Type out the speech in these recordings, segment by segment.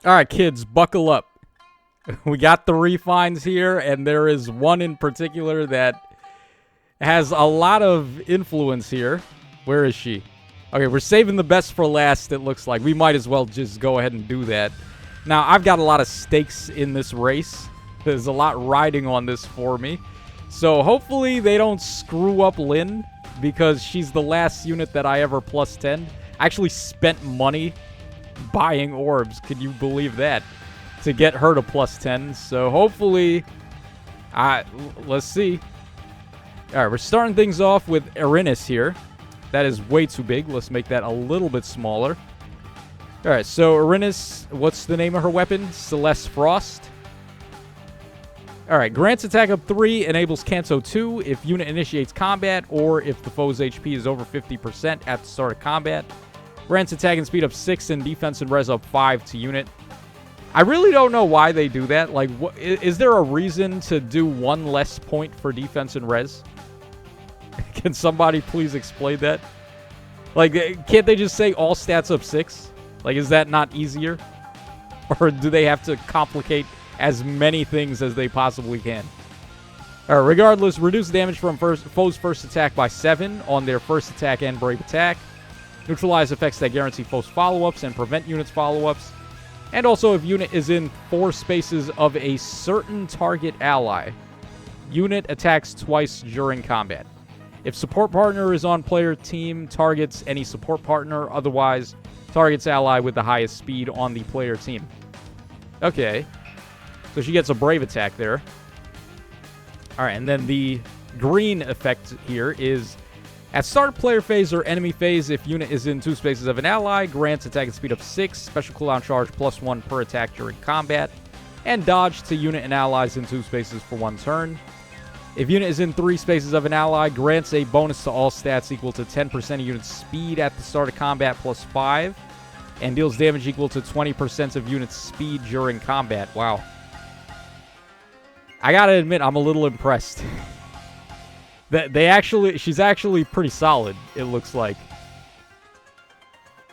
All right, kids, buckle up. We got the refines here, and there is one in particular that has a lot of influence here. Where is she? Okay, we're saving the best for last, it looks like. We might as well just go ahead and do that. Now, I've got a lot of stakes in this race. There's a lot riding on this for me. So hopefully they don't screw up Lynn, because she's the last unit that I ever plus 10. I actually spent money buying orbs. Can you believe that? To get her to plus 10. So hopefully, let's see. All right, we're starting things off with Erinys here. That is way too big. Let's make that a little bit smaller. All right, so Erinys, what's the name of her weapon? Celeste Frost. All right, grants attack up 3, enables Canto 2 if unit initiates combat or if the foe's HP is over 50% at the start of combat. Grants attack and speed up 6 and defense and res up 5 to unit. I really don't know why they do that. Like, is there a reason to do 1 less point for defense and res? Can somebody please explain that? Like, can't they just say all stats up 6? Like, is that not easier? Or do they have to complicate as many things as they possibly can? All right, regardless, reduce damage from foe's first attack by 7 on their first attack and brave attack. Neutralize effects that guarantee foe's follow-ups and prevent units' follow-ups. And also, if unit is in 4 spaces of a certain target ally, unit attacks twice during combat. If support partner is on player team, targets any support partner. Otherwise, targets ally with the highest speed on the player team. Okay. So she gets a brave attack there. All right, and then the green effect here is at start player phase or enemy phase, if unit is in 2 spaces of an ally, grants attack and speed up 6, special cooldown charge +1 per attack during combat, and dodge to unit and allies in 2 spaces for 1 turn. If unit is in 3 spaces of an ally, grants a bonus to all stats equal to 10% of unit's speed at the start of combat +5, and deals damage equal to 20% of unit's speed during combat. Wow. I gotta admit, I'm a little impressed. She's actually pretty solid, it looks like.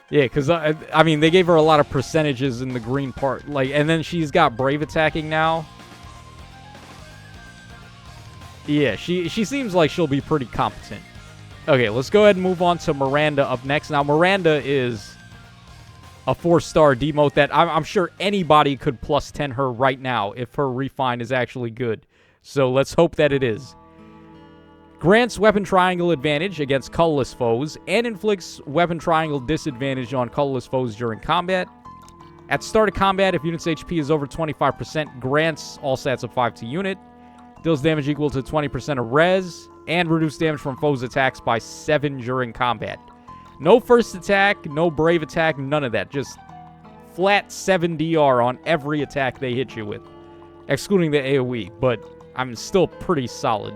Yeah, because, I mean, they gave her a lot of percentages in the green part. Like, and then she's got brave attacking now. Yeah, she seems like she'll be pretty competent. Okay, let's go ahead and move on to Miranda up next. Now, Miranda is a 4-star demote that I'm sure anybody could plus 10 her right now if her refine is actually good. So let's hope that it is. Grants weapon triangle advantage against colorless foes and inflicts weapon triangle disadvantage on colorless foes during combat. At start of combat, if unit's HP is over 25%, grants all stats of 5 to unit. Deals damage equal to 20% of res, and reduce damage from foes' attacks by 7 during combat. No first attack, no brave attack, none of that. Just flat 7 DR on every attack they hit you with. Excluding the AoE, but I'm still pretty solid.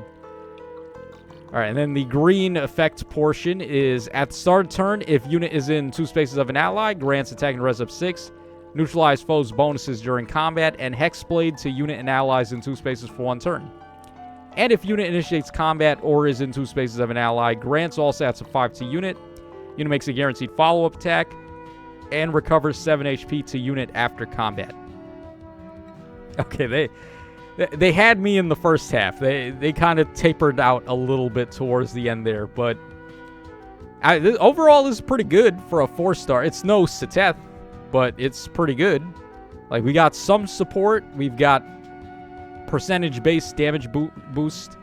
Alright, and then the green effect portion is at the start of turn, if unit is in 2 spaces of an ally, grants attack and res up 6. Neutralize foes' bonuses during combat, and Hexblade to unit and allies in 2 spaces for 1 turn. And if unit initiates combat or is in 2 spaces of an ally, grants all stats of 5 to unit. Unit makes a guaranteed follow-up attack, and recovers 7 HP to unit after combat. Okay, they had me in the first half. They kind of tapered out a little bit towards the end there, but overall this is pretty good for a 4-star. It's no Seteth, but it's pretty good. Like, we got some support. We've got percentage-based damage boost.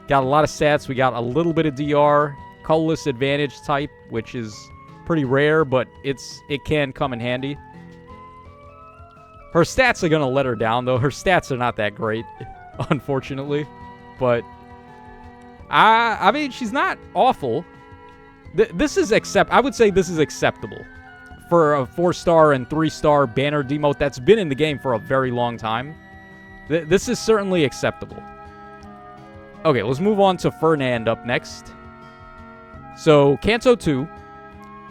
Got a lot of stats. We got a little bit of DR. Colorless advantage type, which is pretty rare, but it can come in handy. Her stats are going to let her down, though. Her stats are not that great, unfortunately. But, I mean, she's not awful. This is I would say this is acceptable for a 4-star and 3-star banner demote that's been in the game for a very long time. This is certainly acceptable. Okay, let's move on to Fernand up next. So, Canto 2.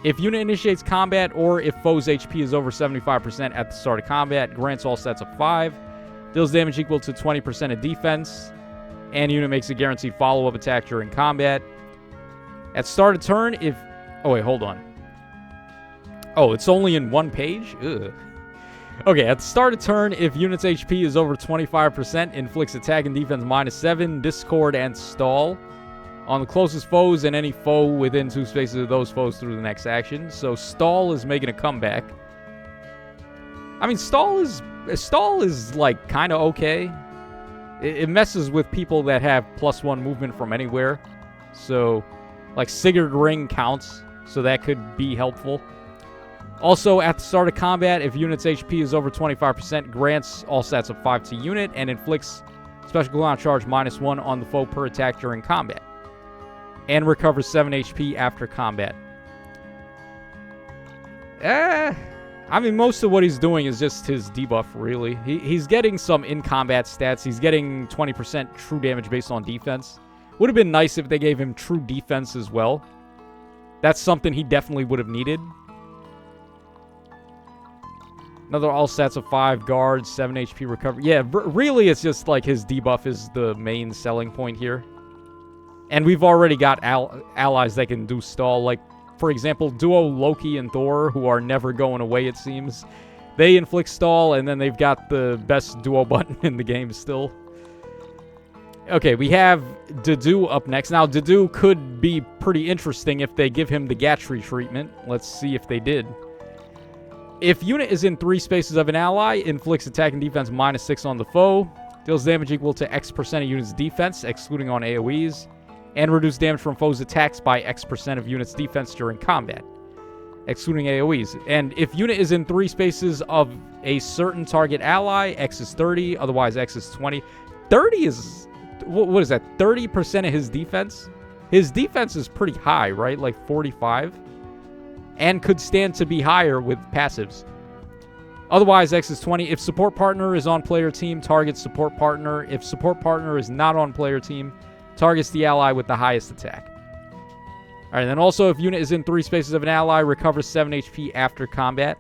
If unit initiates combat or if foe's HP is over 75% at the start of combat, grants all stats of 5. Deals damage equal to 20% of defense. And unit makes a guaranteed follow-up attack during combat. At start of turn, oh, wait, hold on. Oh, it's only in 1 page? Ugh. Okay, at the start of turn, if unit's HP is over 25%, inflicts attack and defense -7, discord, and stall on the closest foes and any foe within 2 spaces of those foes through the next action. So stall is making a comeback. I mean, stall is like kind of okay. It messes with people that have +1 movement from anywhere. So, like, Sigurd Ring counts, so that could be helpful. Also, at the start of combat, if unit's HP is over 25%, grants all stats of 5 to unit and inflicts special cooldown charge -1 on the foe per attack during combat. And recovers 7 HP after combat. I mean, most of what he's doing is just his debuff, really. He's getting some in-combat stats. He's getting 20% true damage based on defense. Would have been nice if they gave him true defense as well. That's something he definitely would have needed. Another all stats of 5, guards, 7 HP recovery. Yeah, really it's just like his debuff is the main selling point here. And we've already got allies that can do stall. Like, for example, Duo Loki and Thor, who are never going away, it seems. They inflict stall, and then they've got the best duo button in the game still. Okay, we have Dedue up next. Now, Dedue could be pretty interesting if they give him the Gatry treatment. Let's see if they did. If unit is in 3 spaces of an ally, inflicts attack and defense -6 on the foe, deals damage equal to X% of unit's defense, excluding on AoEs, and reduce damage from foes' attacks by X% of unit's defense during combat, excluding AoEs. And if unit is in 3 spaces of a certain target ally, X is 30, otherwise X is 20. 30 is... what is that? 30% of his defense? His defense is pretty high, right? Like 45? And could stand to be higher with passives. Otherwise, X is 20. If support partner is on player team, targets support partner. If support partner is not on player team, targets the ally with the highest attack. Alright, then also if unit is in 3 spaces of an ally, recovers 7 HP after combat.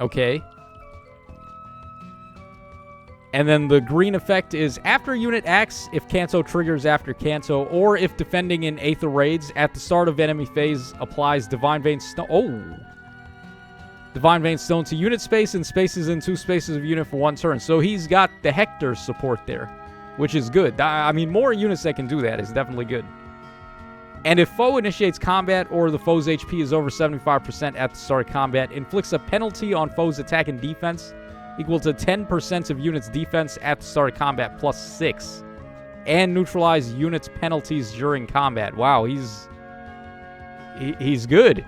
Okay. And then the green effect is after unit acts, if Kanto triggers after Kanto, or if defending in Aether Raids, at the start of enemy phase, applies Divine Vein Stone. Oh! Divine Vein Stone to unit space and spaces in 2 spaces of unit for 1 turn. So he's got the Hector support there, which is good. I mean, more units that can do that is definitely good. And if foe initiates combat or the foe's HP is over 75% at the start of combat, inflicts a penalty on foe's attack and defense equal to 10% of unit's defense at the start of combat +6. And neutralize unit's penalties during combat. Wow, he's good.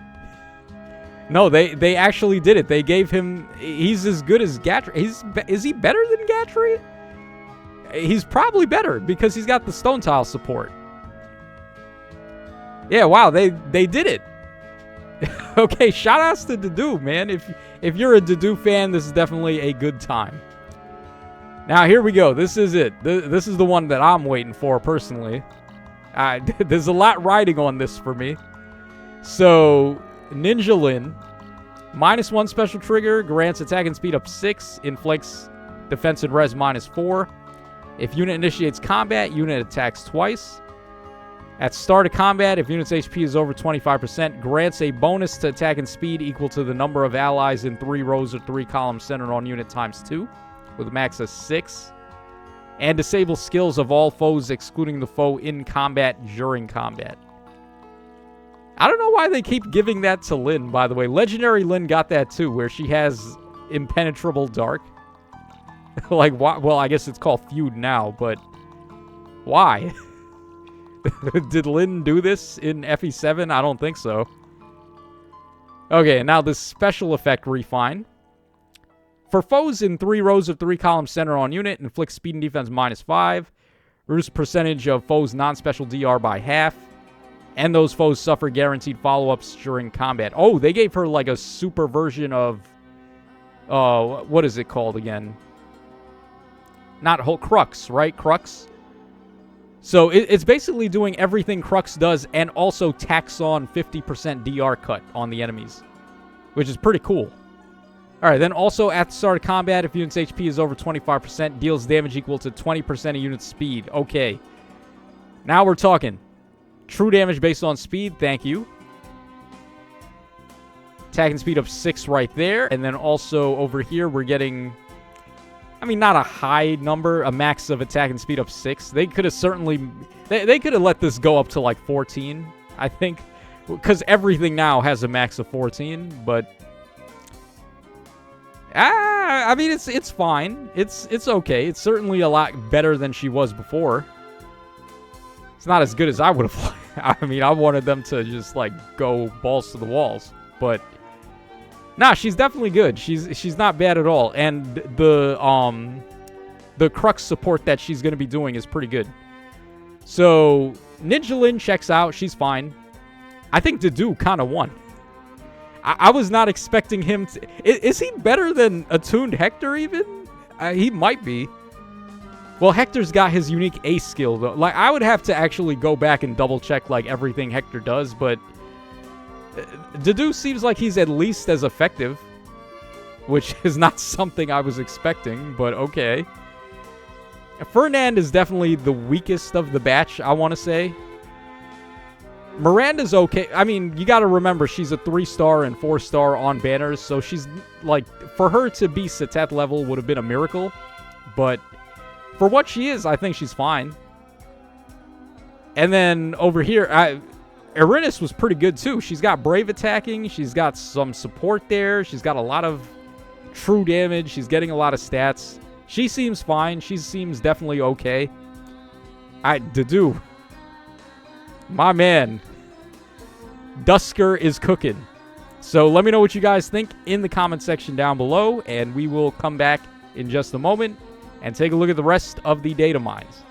No, they actually did it. They gave him... he's as good as Gatry. Is he better than Gatry? He's probably better because he's got the stone tile support. Yeah, wow, they did it. Okay, shout-outs to Dedue, man. If you're a Dedue fan, this is definitely a good time. Now, here we go. This is it. This is the one that I'm waiting for, personally. There's a lot riding on this for me. So, Ninja Lin, -1 special trigger, grants attack and speed up 6, inflicts defense and res -4. If unit initiates combat, unit attacks twice. At start of combat, if unit's HP is over 25%, grants a bonus to attack and speed equal to the number of allies in 3 rows or 3 columns centered on unit ×2, with a max of 6. And disables skills of all foes, excluding the foe in combat during combat. I don't know why they keep giving that to Lyn, by the way. Legendary Lyn got that too, where she has Impenetrable Dark. Like, why? Well, I guess it's called Feud now, but why? Did Lyn do this in FE7? I don't think so. Okay, now this special effect refine. For foes in 3 rows of 3 columns center on unit, inflicts speed and defense -5. Reduce percentage of foes' non-special DR by half. And those foes suffer guaranteed follow-ups during combat. Oh, they gave her like a super version of... what is it called again? Not whole Crux, right? Crux? So it's basically doing everything Crux does and also tacks on 50% DR cut on the enemies, which is pretty cool. All right, then also at the start of combat, if unit's HP is over 25%, deals damage equal to 20% of unit's speed. Okay. Now we're talking. True damage based on speed, thank you. attacking speed of 6 right there. And then also over here, we're getting, I mean, not a high number, a max of attacking speed of 6. They could have certainly, they could have let this go up to like 14, I think. Because everything now has a max of 14, but I mean, it's fine. It's okay. It's certainly a lot better than she was before. It's not as good as I would have. I mean, I wanted them to just like go balls to the walls, but nah, she's definitely good. She's not bad at all, and the Crux support that she's gonna be doing is pretty good. So Ninjalin checks out. She's fine. I think Dedue kind of won. I was not expecting him to... Is he better than Attuned Hector, even? He might be. Well, Hector's got his unique ace skill, though. Like, I would have to actually go back and double-check, like, everything Hector does, but... Dedue seems like he's at least as effective, which is not something I was expecting, but okay. Fernand is definitely the weakest of the batch, I want to say. Miranda's okay. I mean, you got to remember, she's a 3-star and 4-star on banners, so she's, like, for her to be Satet level would have been a miracle, but for what she is, I think she's fine. And then over here, Erinys was pretty good, too. She's got brave attacking, she's got some support there, she's got a lot of true damage, she's getting a lot of stats. She seems fine, she seems definitely okay. Dedue. My man, Dusker is cooking. So let me know what you guys think in the comment section down below, and we will come back in just a moment and take a look at the rest of the data mines.